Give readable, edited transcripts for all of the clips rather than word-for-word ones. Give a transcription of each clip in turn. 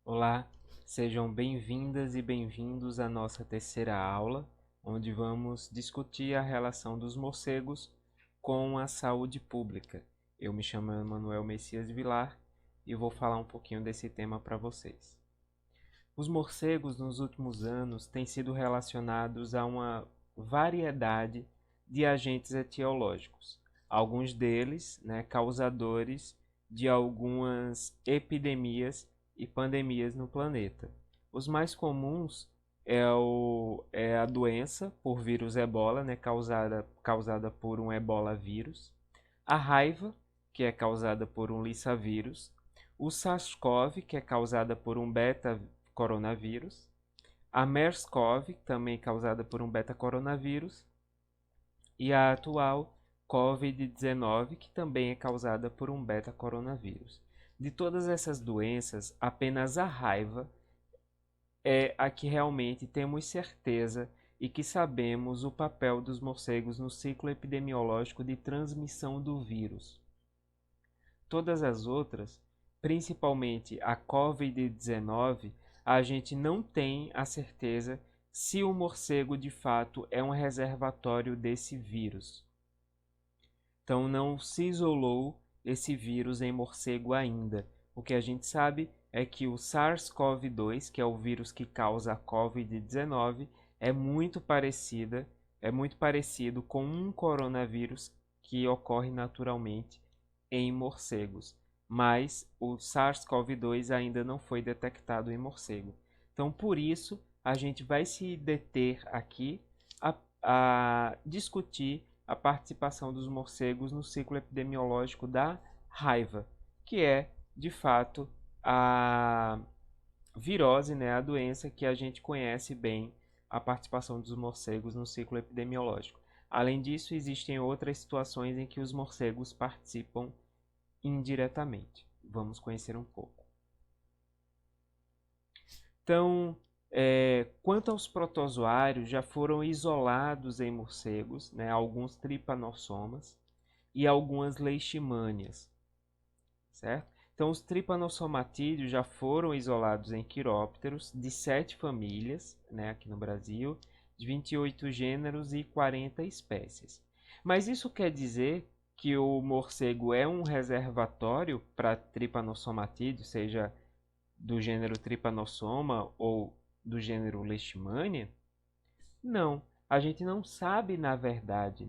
Olá, sejam bem-vindas e bem-vindos à nossa terceira aula, onde vamos discutir a relação dos morcegos com a saúde pública. Eu me chamo Emanuel Messias Vilar e vou falar um pouquinho desse tema para vocês. Os morcegos nos últimos anos têm sido relacionados a uma variedade de agentes etiológicos, alguns deles, causadores de algumas epidemias e pandemias no planeta. Os mais comuns é a doença por vírus ebola, causada por um ebola vírus, a raiva, que é causada por um Lissa vírus, o SARS-CoV, que é causada por um beta coronavírus, a MERS-CoV, também causada por um beta-coronavírus, e a atual COVID-19, que também é causada por um beta-coronavírus. De todas essas doenças, apenas a raiva é a que realmente temos certeza e que sabemos o papel dos morcegos no ciclo epidemiológico de transmissão do vírus. Todas as outras, principalmente a COVID-19, a gente não tem a certeza se o morcego de fato é um reservatório desse vírus. Então não se isolou esse vírus em morcego ainda. O que a gente sabe é que o SARS-CoV-2, que é o vírus que causa a COVID-19, é muito parecido com um coronavírus que ocorre naturalmente em morcegos, mas o SARS-CoV-2 ainda não foi detectado em morcego. Então, por isso, a gente vai se deter aqui a discutir a participação dos morcegos no ciclo epidemiológico da raiva, que é, de fato, a virose, a doença que a gente conhece bem a participação dos morcegos no ciclo epidemiológico. Além disso, existem outras situações em que os morcegos participam indiretamente. Vamos conhecer um pouco. Então, quanto aos protozoários, já foram isolados em morcegos, alguns tripanossomas e algumas leishmanias, certo? Então, os tripanossomatídeos já foram isolados em quirópteros de 7 famílias, aqui no Brasil, de 28 gêneros e 40 espécies. Mas isso quer dizer que o morcego é um reservatório para tripanossomatídeos, seja do gênero Trypanosoma ou do gênero Leishmania? Não, a gente não sabe na verdade,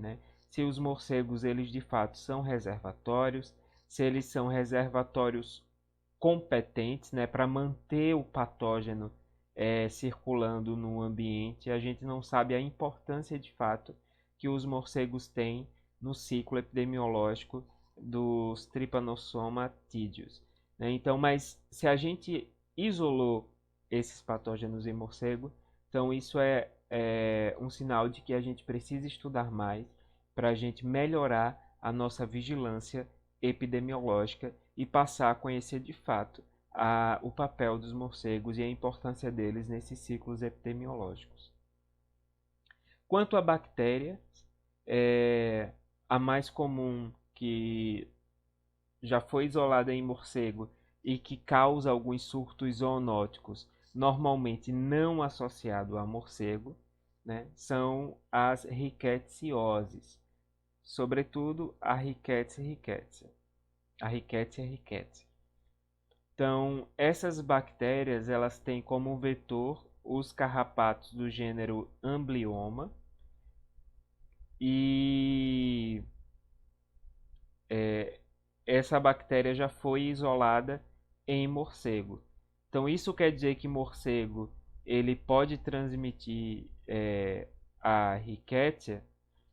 se os morcegos eles de fato são reservatórios, se eles são reservatórios competentes, para manter o patógeno circulando no ambiente. A gente não sabe a importância de fato que os morcegos têm no ciclo epidemiológico dos Trypanosoma tídeos. Então, mas se a gente isolou esses patógenos em morcego, então isso é um sinal de que a gente precisa estudar mais para a gente melhorar a nossa vigilância epidemiológica e passar a conhecer de fato o papel dos morcegos e a importância deles nesses ciclos epidemiológicos. Quanto a bactérias, a mais comum que já foi isolada em morcego e que causa alguns surtos zoonóticos, normalmente não associado a morcego, são as ricketsioses, sobretudo a Rickettsia rickettsii. A Rickettsia rickettsii. Então, essas bactérias elas têm como vetor os carrapatos do gênero Amblyomma e essa bactéria já foi isolada em morcego. Então, isso quer dizer que morcego ele pode transmitir a Rickettsia.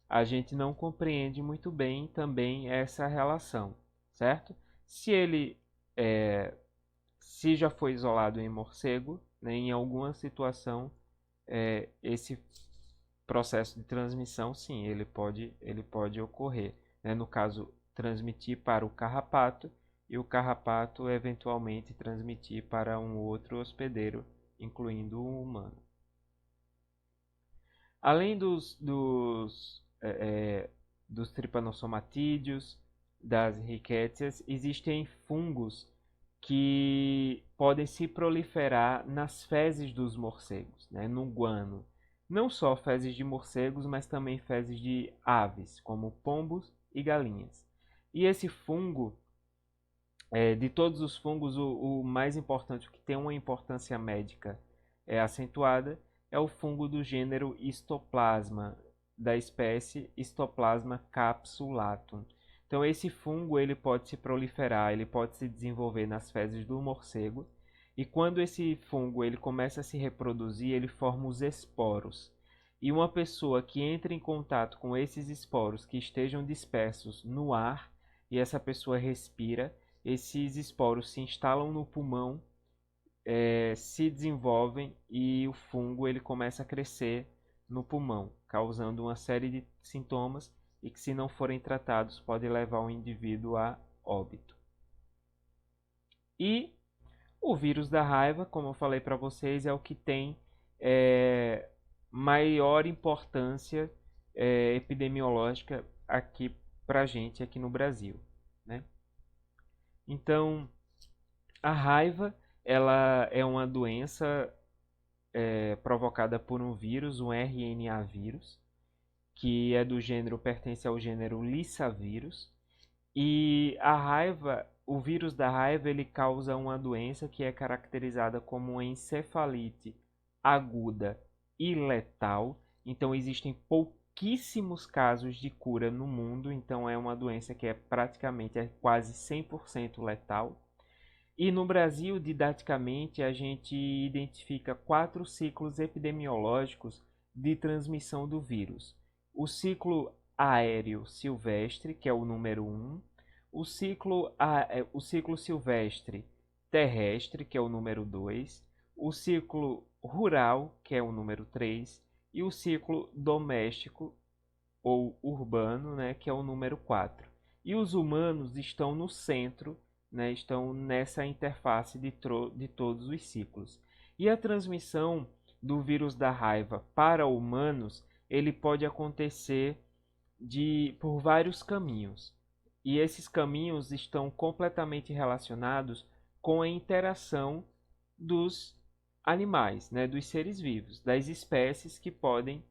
A gente não compreende muito bem também essa relação, certo? Se ele se já foi isolado em morcego, em alguma situação, esse processo de transmissão, sim, ele pode ocorrer. No caso, transmitir para o carrapato e o carrapato eventualmente transmitir para um outro hospedeiro, incluindo o humano. Além dos tripanossomatídeos, das rickétsias, existem fungos que podem se proliferar nas fezes dos morcegos, né, no guano. Não só fezes de morcegos, mas também fezes de aves, como pombos e galinhas. E esse fungo, de todos os fungos, o mais importante, o que tem uma importância médica acentuada, é o fungo do gênero Histoplasma, da espécie Histoplasma capsulatum. Então esse fungo ele pode se proliferar, ele pode se desenvolver nas fezes do morcego, e quando esse fungo ele começa a se reproduzir, ele forma os esporos. E uma pessoa que entra em contato com esses esporos que estejam dispersos no ar, e essa pessoa respira, esses esporos se instalam no pulmão, se desenvolvem e o fungo ele começa a crescer no pulmão, causando uma série de sintomas e que, se não forem tratados, pode levar o indivíduo a óbito. E o vírus da raiva, como eu falei para vocês, é o que tem maior importância epidemiológica aqui para a gente, aqui no Brasil, né? Então, a raiva ela é uma doença provocada por um vírus, um RNA vírus, que é do gênero, pertence ao gênero Lyssavirus. E a raiva, o vírus da raiva, ele causa uma doença que é caracterizada como uma encefalite aguda e letal. Então existem pouquíssimos casos de cura no mundo, então é uma doença que é quase 100% letal. E no Brasil, didaticamente, a gente identifica 4 ciclos epidemiológicos de transmissão do vírus. O ciclo aéreo silvestre, que é o número 1, o ciclo silvestre terrestre, que é o número 2, o ciclo rural, que é o número 3, e o ciclo doméstico ou urbano, né, que é o número 4. E os humanos estão no centro, né, estão nessa interface de todos os ciclos. E a transmissão do vírus da raiva para humanos, ele pode acontecer por vários caminhos. E esses caminhos estão completamente relacionados com a interação dos animais, né, dos seres vivos, das espécies que podem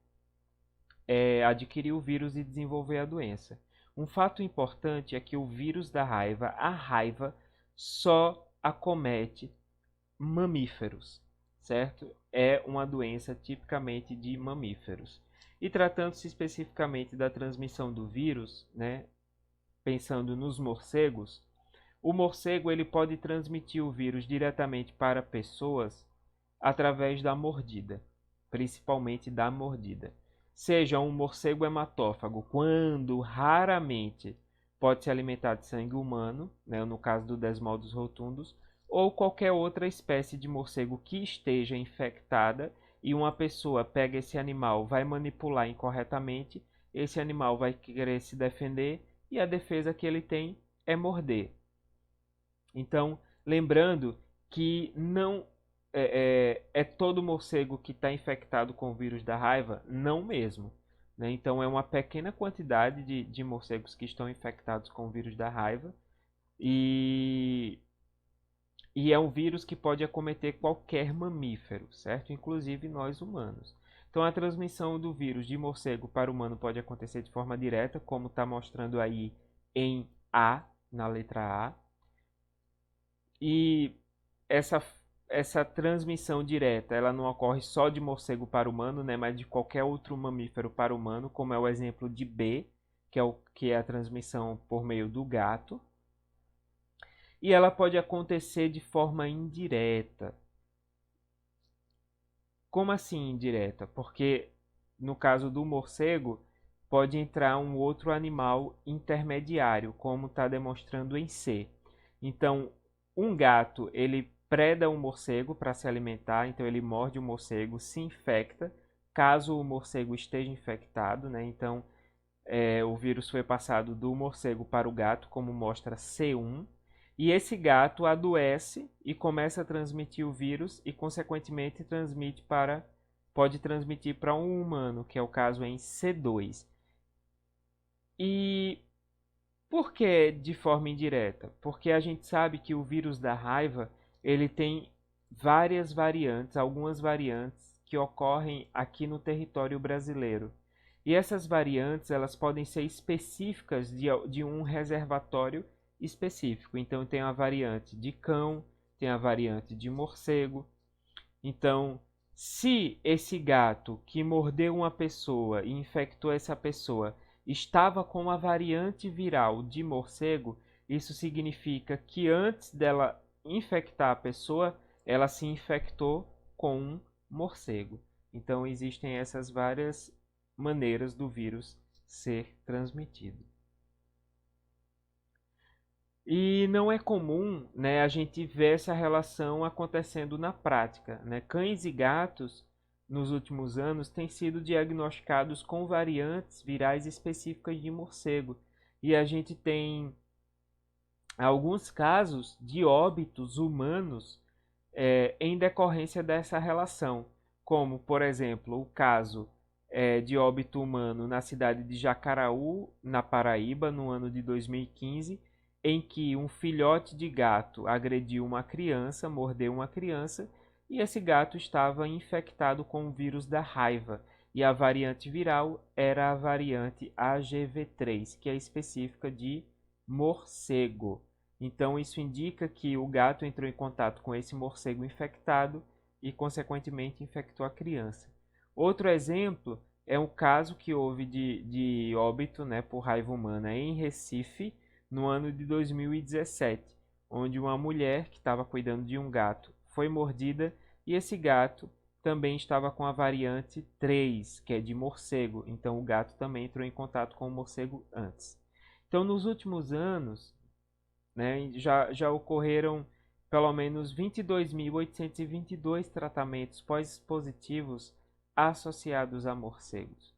adquirir o vírus e desenvolver a doença. Um fato importante é que o vírus da raiva, a raiva, só acomete mamíferos, certo? É uma doença tipicamente de mamíferos. E tratando-se especificamente da transmissão do vírus, né, pensando nos morcegos, o morcego ele pode transmitir o vírus diretamente para pessoas através da mordida, principalmente da mordida. Seja um morcego hematófago, quando raramente pode se alimentar de sangue humano, né, no caso do Desmodus rotundus, ou qualquer outra espécie de morcego que esteja infectada e uma pessoa pega esse animal, vai manipular incorretamente, esse animal vai querer se defender e a defesa que ele tem é morder. Então, lembrando que não é todo morcego que está infectado com o vírus da raiva? Não mesmo. Né? Então, é uma pequena quantidade de morcegos que estão infectados com o vírus da raiva. E é um vírus que pode acometer qualquer mamífero, certo? Inclusive nós humanos. Então, a transmissão do vírus de morcego para humano pode acontecer de forma direta, como está mostrando aí em A, na letra A. E essa transmissão direta, ela não ocorre só de morcego para humano, né, mas de qualquer outro mamífero para humano, como é o exemplo de B, que é a transmissão por meio do gato. E ela pode acontecer de forma indireta. Como assim indireta? Porque no caso do morcego, pode entrar um outro animal intermediário, como está demonstrando em C. Então, um gato, ele preda um morcego para se alimentar, então ele morde o morcego, se infecta, caso o morcego esteja infectado, né? Então, o vírus foi passado do morcego para o gato, como mostra C1, e esse gato adoece e começa a transmitir o vírus e, consequentemente, pode transmitir para um humano, que é o caso em C2. E Por que de forma indireta? Porque a gente sabe que o vírus da raiva, ele tem várias variantes, algumas variantes que ocorrem aqui no território brasileiro. E essas variantes, elas podem ser específicas de um reservatório específico. Então tem a variante de cão, tem a variante de morcego. Então, se esse gato que mordeu uma pessoa e infectou essa pessoa estava com a variante viral de morcego, isso significa que antes dela infectar a pessoa, ela se infectou com um morcego. Então, existem essas várias maneiras do vírus ser transmitido. E não é comum, né, a gente ver essa relação acontecendo na prática, né? Cães e gatos, nos últimos anos, têm sido diagnosticados com variantes virais específicas de morcego. E a gente tem alguns casos de óbitos humanos em decorrência dessa relação, como, por exemplo, o caso de óbito humano na cidade de Jacaraú, na Paraíba, no ano de 2015, em que um filhote de gato agrediu uma criança, mordeu uma criança, e esse gato estava infectado com o vírus da raiva. E a variante viral era a variante AGV3, que é específica de morcego. Então, isso indica que o gato entrou em contato com esse morcego infectado e, consequentemente, infectou a criança. Outro exemplo é um caso que houve de óbito, né, por raiva humana em Recife, no ano de 2017, onde uma mulher que estava cuidando de um gato foi mordida e esse gato também estava com a variante 3, que é de morcego. Então, o gato também entrou em contato com o morcego antes. Então, nos últimos anos, né, já ocorreram pelo menos 22.822 tratamentos pós-expositivos associados a morcegos,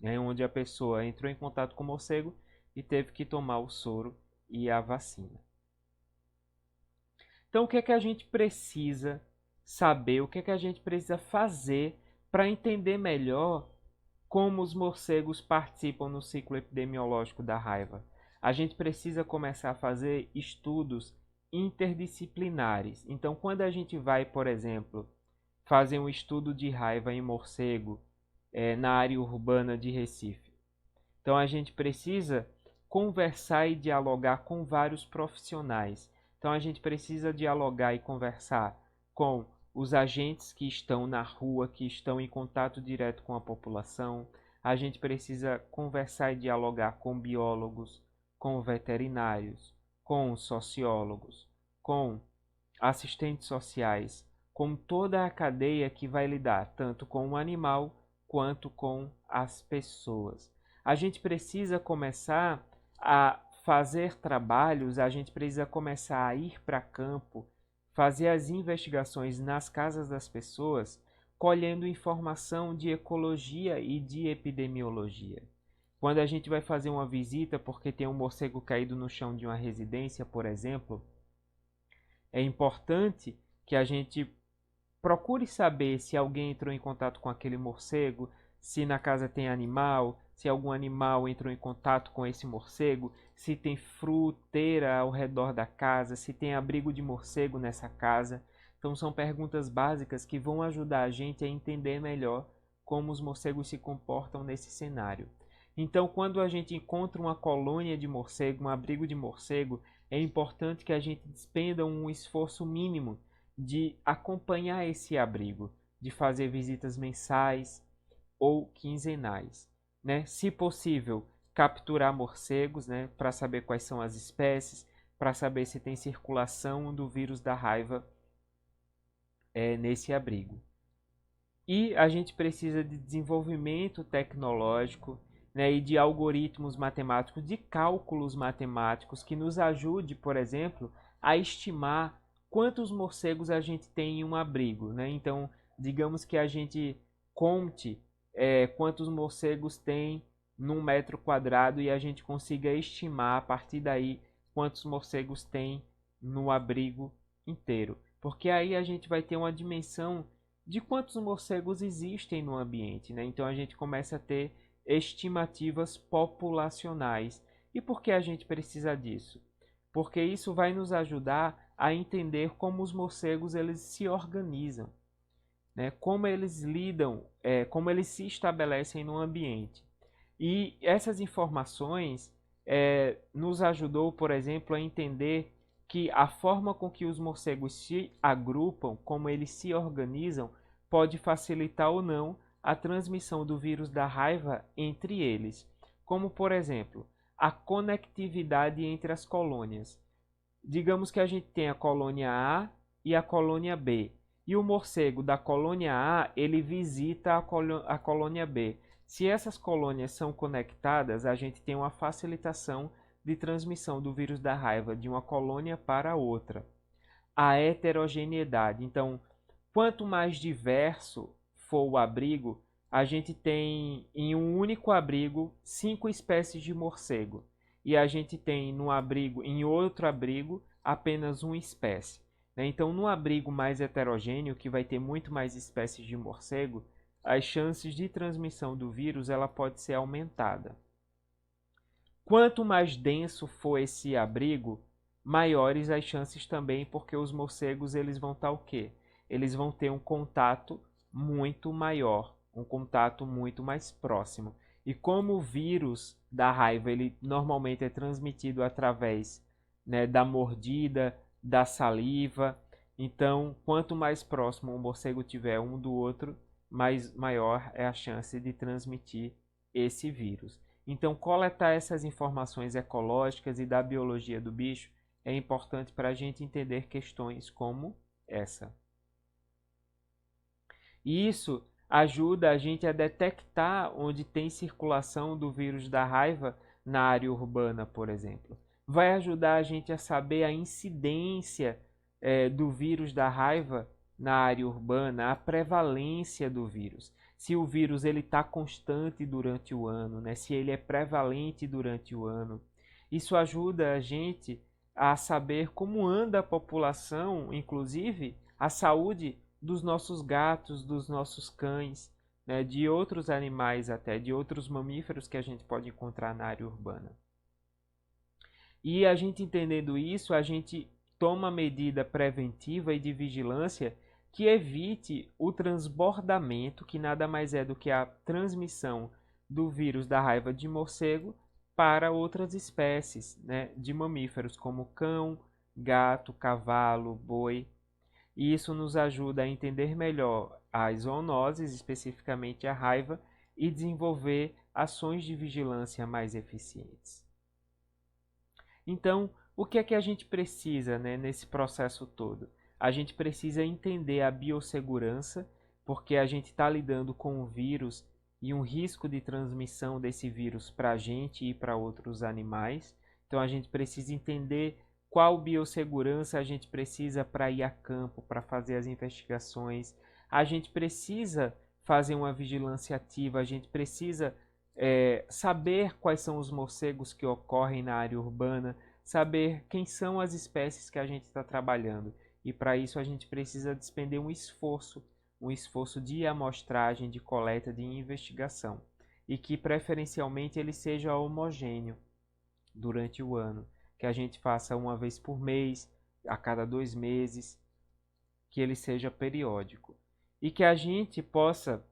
né, onde a pessoa entrou em contato com o morcego e teve que tomar o soro e a vacina. Então, o que é que a gente precisa saber, o que é que a gente precisa fazer para entender melhor como os morcegos participam no ciclo epidemiológico da raiva? A gente precisa começar a fazer estudos interdisciplinares. Então, quando a gente vai, por exemplo, fazer um estudo de raiva em morcego na área urbana de Recife, então a gente precisa conversar e dialogar com vários profissionais. Então a gente precisa dialogar e conversar com os agentes que estão na rua, que estão em contato direto com a população. A gente precisa conversar e dialogar com biólogos, com veterinários, com sociólogos, com assistentes sociais, com toda a cadeia que vai lidar tanto com o animal quanto com as pessoas. A gente precisa começar a fazer trabalhos, a gente precisa começar a ir para campo, fazer as investigações nas casas das pessoas, colhendo informação de ecologia e de epidemiologia. Quando a gente vai fazer uma visita porque tem um morcego caído no chão de uma residência, por exemplo, é importante que a gente procure saber se alguém entrou em contato com aquele morcego, se na casa tem animal, se algum animal entrou em contato com esse morcego, se tem fruteira ao redor da casa, se tem abrigo de morcego nessa casa. Então são perguntas básicas que vão ajudar a gente a entender melhor como os morcegos se comportam nesse cenário. Então, quando a gente encontra uma colônia de morcego, um abrigo de morcego, é importante que a gente despenda um esforço mínimo de acompanhar esse abrigo, de fazer visitas mensais ou quinzenais, né? Se possível, capturar morcegos, né, para saber quais são as espécies, para saber se tem circulação do vírus da raiva nesse abrigo. E a gente precisa de desenvolvimento tecnológico, né, e de algoritmos matemáticos, de cálculos matemáticos que nos ajude, por exemplo, a estimar quantos morcegos a gente tem em um abrigo, né? Então, digamos que a gente conte quantos morcegos tem num metro quadrado e a gente consiga estimar a partir daí quantos morcegos tem no abrigo inteiro. Porque aí a gente vai ter uma dimensão de quantos morcegos existem no ambiente, né? Então a gente começa a ter estimativas populacionais E por que a gente precisa disso? Porque isso vai nos ajudar a entender como os morcegos eles se organizam, né? Como eles lidam, como eles se estabelecem no ambiente. E essas informações nos ajudou, por exemplo, a entender que a forma com que os morcegos se agrupam, como eles se organizam, pode facilitar ou não a transmissão do vírus da raiva entre eles. Como, por exemplo, a conectividade entre as colônias. Digamos que a gente tem a colônia A e a colônia B. E o morcego da colônia A, ele visita a colônia B. Se essas colônias são conectadas, a gente tem uma facilitação de transmissão do vírus da raiva de uma colônia para outra. A heterogeneidade. Então, quanto mais diverso for o abrigo, a gente tem em um único abrigo 5 espécies de morcego. E a gente tem no abrigo, em outro abrigo, apenas uma espécie. Então, no abrigo mais heterogêneo, que vai ter muito mais espécies de morcego, as chances de transmissão do vírus ela pode ser aumentada. Quanto mais denso for esse abrigo, maiores as chances também, porque os morcegos eles vão estar o quê? Eles vão ter um contato muito maior, um contato muito mais próximo. E como o vírus da raiva ele normalmente é transmitido através, né, da mordida, da saliva, então quanto mais próximo o morcego tiver um do outro, maior é a chance de transmitir esse vírus. Então, coletar essas informações ecológicas e da biologia do bicho é importante para a gente entender questões como essa. E isso ajuda a gente a detectar onde tem circulação do vírus da raiva na área urbana, por exemplo. Vai ajudar a gente a saber a incidência do vírus da raiva na área urbana, a prevalência do vírus. Se o vírus está constante durante o ano, né? Se ele é prevalente durante o ano. Isso ajuda a gente a saber como anda a população, inclusive a saúde dos nossos gatos, dos nossos cães, né? De outros animais até, de outros mamíferos que a gente pode encontrar na área urbana. E a gente entendendo isso, a gente toma medida preventiva e de vigilância que evite o transbordamento, que nada mais é do que a transmissão do vírus da raiva de morcego para outras espécies, né, de mamíferos, como cão, gato, cavalo, boi. E isso nos ajuda a entender melhor as zoonoses, especificamente a raiva, e desenvolver ações de vigilância mais eficientes. Então, o que é que a gente precisa, né, nesse processo todo? A gente precisa entender a biossegurança, porque a gente está lidando com um vírus e um risco de transmissão desse vírus para a gente e para outros animais. Então, a gente precisa entender qual biossegurança a gente precisa para ir a campo, para fazer as investigações. A gente precisa fazer uma vigilância ativa, a gente precisa saber quais são os morcegos que ocorrem na área urbana, saber quem são as espécies que a gente está trabalhando. E para isso a gente precisa despender um esforço de amostragem, de coleta, de investigação. E que preferencialmente ele seja homogêneo durante o ano. Que a gente faça uma vez por mês, a cada 2 meses, que ele seja periódico. E que a gente possa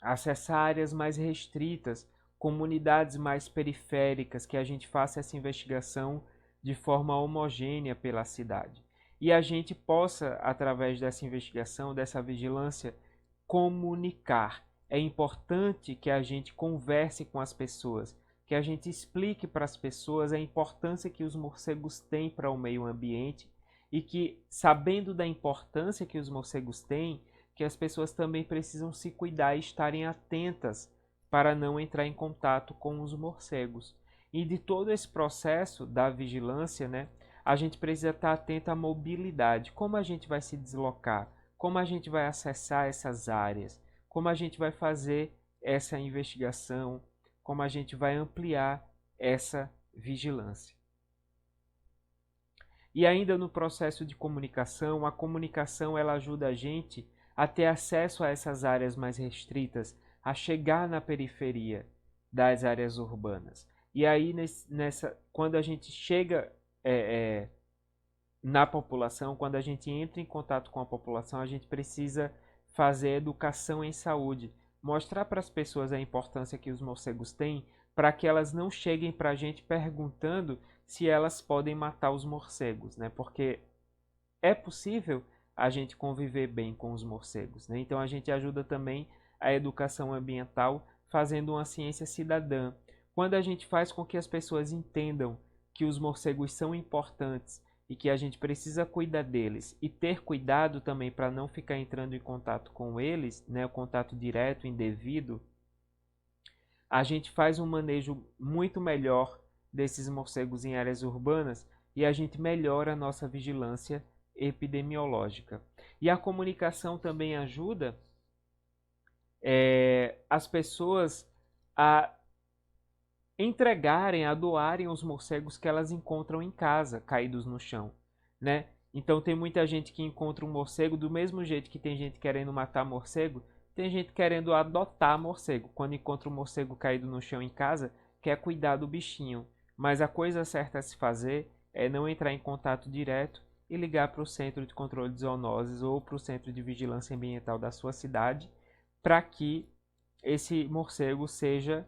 acessar áreas mais restritas, comunidades mais periféricas, que a gente faça essa investigação de forma homogênea pela cidade. E a gente possa, através dessa investigação, dessa vigilância, comunicar. É importante que a gente converse com as pessoas, que a gente explique para as pessoas a importância que os morcegos têm para o meio ambiente e que, sabendo da importância que os morcegos têm, que as pessoas também precisam se cuidar e estarem atentas para não entrar em contato com os morcegos. E de todo esse processo da vigilância, né, a gente precisa estar atento à mobilidade. Como a gente vai se deslocar? Como a gente vai acessar essas áreas? Como a gente vai fazer essa investigação? Como a gente vai ampliar essa vigilância? E ainda no processo de comunicação, a comunicação ela ajuda a gente a ter acesso a essas áreas mais restritas, a chegar na periferia das áreas urbanas. E aí, quando a gente chega na população, quando a gente entra em contato com a população, a gente precisa fazer educação em saúde, mostrar para as pessoas a importância que os morcegos têm, para que elas não cheguem para a gente perguntando se elas podem matar os morcegos, né? Porque é possível a gente conviver bem com os morcegos, né? Então a gente ajuda também a educação ambiental fazendo uma ciência cidadã. Quando a gente faz com que as pessoas entendam que os morcegos são importantes e que a gente precisa cuidar deles e ter cuidado também para não ficar entrando em contato com eles, né, o contato direto, indevido, a gente faz um manejo muito melhor desses morcegos em áreas urbanas e a gente melhora a nossa vigilância epidemiológica. E a comunicação também ajuda as pessoas a entregarem, a doarem os morcegos que elas encontram em casa, caídos no chão, né? Então tem muita gente que encontra um morcego do mesmo jeito que tem gente querendo matar morcego, tem gente querendo adotar morcego. Quando encontra um morcego caído no chão em casa, quer cuidar do bichinho. Mas a coisa certa a se fazer é não entrar em contato direto e ligar para o Centro de Controle de Zoonoses ou para o Centro de Vigilância Ambiental da sua cidade para que esse morcego seja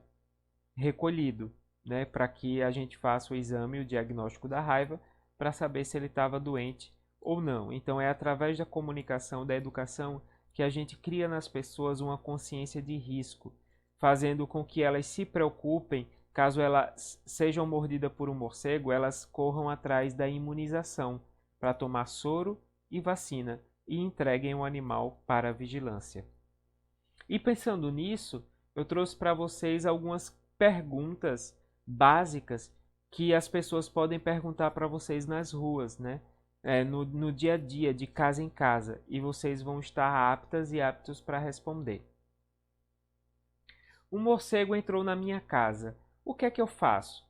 recolhido, né, para que a gente faça o exame, o diagnóstico da raiva, para saber se ele estava doente ou não. Então é através da comunicação, da educação, que a gente cria nas pessoas uma consciência de risco, fazendo com que elas se preocupem, caso elas sejam mordidas por um morcego, elas corram atrás da imunização, para tomar soro e vacina, e entreguem o animal para a vigilância. E pensando nisso, eu trouxe para vocês algumas perguntas básicas que as pessoas podem perguntar para vocês nas ruas, né? No dia a dia, de casa em casa, e vocês vão estar aptas e aptos para responder. Um morcego entrou na minha casa. O que é que eu faço?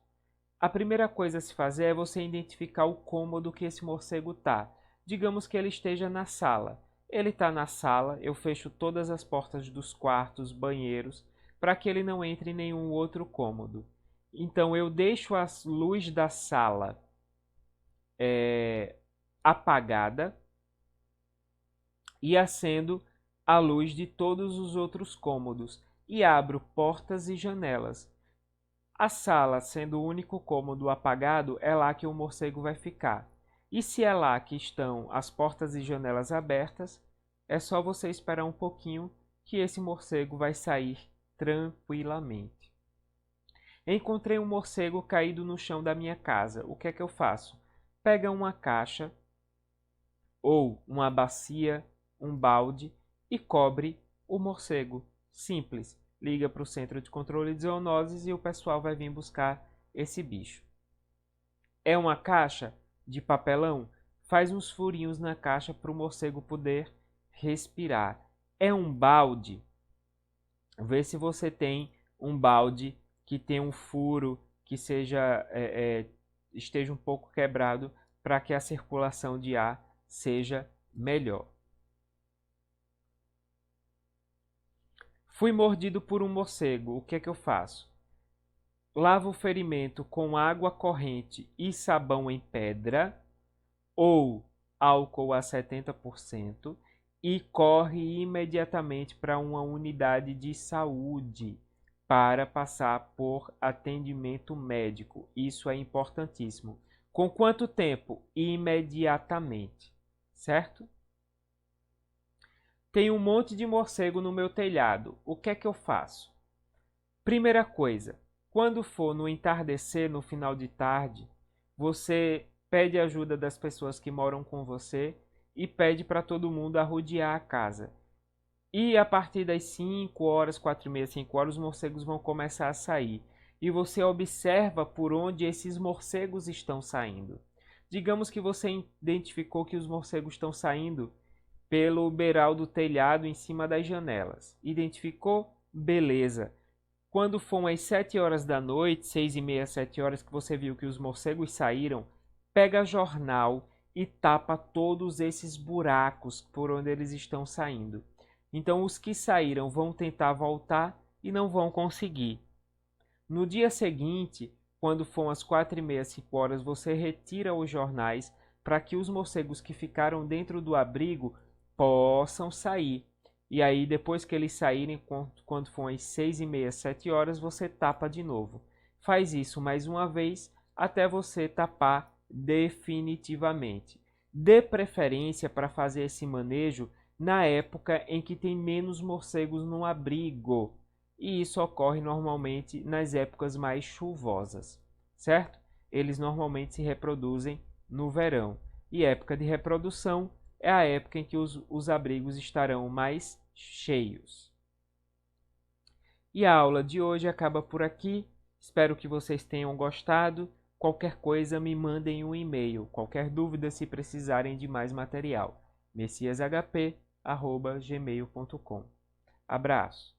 A primeira coisa a se fazer é você identificar o cômodo que esse morcego está. Digamos que ele esteja na sala. Ele está na sala, eu fecho todas as portas dos quartos, banheiros, para que ele não entre em nenhum outro cômodo. Então eu deixo a luz da sala apagada e acendo a luz de todos os outros cômodos e abro portas e janelas. A sala, sendo o único cômodo apagado, é lá que o morcego vai ficar. E se é lá que estão as portas e janelas abertas, é só você esperar um pouquinho que esse morcego vai sair tranquilamente. Encontrei um morcego caído no chão da minha casa. O que é que eu faço? Pega uma caixa ou uma bacia, um balde e cobre o morcego. Simples. Liga para o Centro de Controle de Zoonoses e o pessoal vai vir buscar esse bicho. É uma caixa de papelão? Faz uns furinhos na caixa para o morcego poder respirar. É um balde? Vê se você tem um balde que tem um furo que esteja um pouco quebrado para que a circulação de ar seja melhor. Fui mordido por um morcego, o que é que eu faço? Lavo o ferimento com água corrente e sabão em pedra ou álcool a 70% e corre imediatamente para uma unidade de saúde para passar por atendimento médico. Isso é importantíssimo. Com quanto tempo? Imediatamente, certo? Tem um monte de morcego no meu telhado. O que é que eu faço? Primeira coisa, quando for no entardecer, no final de tarde, você pede ajuda das pessoas que moram com você e pede para todo mundo arrodear a casa. E a partir das 5 horas, 4h30, 5 horas, os morcegos vão começar a sair. E você observa por onde esses morcegos estão saindo. Digamos que você identificou que os morcegos estão saindo pelo beiral do telhado em cima das janelas. Identificou? Beleza. Quando for às 7 horas da noite, 6h30, 7 horas, que você viu que os morcegos saíram, pega jornal e tapa todos esses buracos por onde eles estão saindo. Então os que saíram vão tentar voltar e não vão conseguir. No dia seguinte, quando for às 4h30, 5 horas, você retira os jornais para que os morcegos que ficaram dentro do abrigo possam sair. E aí, depois que eles saírem, quando for às 6h30, 7 horas, você tapa de novo. Faz isso mais uma vez até você tapar definitivamente. Dê preferência para fazer esse manejo na época em que tem menos morcegos no abrigo. E isso ocorre normalmente nas épocas mais chuvosas, certo? Eles normalmente se reproduzem no verão. E época de reprodução é a época em que os abrigos estarão mais cheios. E a aula de hoje acaba por aqui. Espero que vocês tenham gostado. Qualquer coisa, me mandem um e-mail. Qualquer dúvida, se precisarem de mais material. messiashp@gmail.com. Abraço!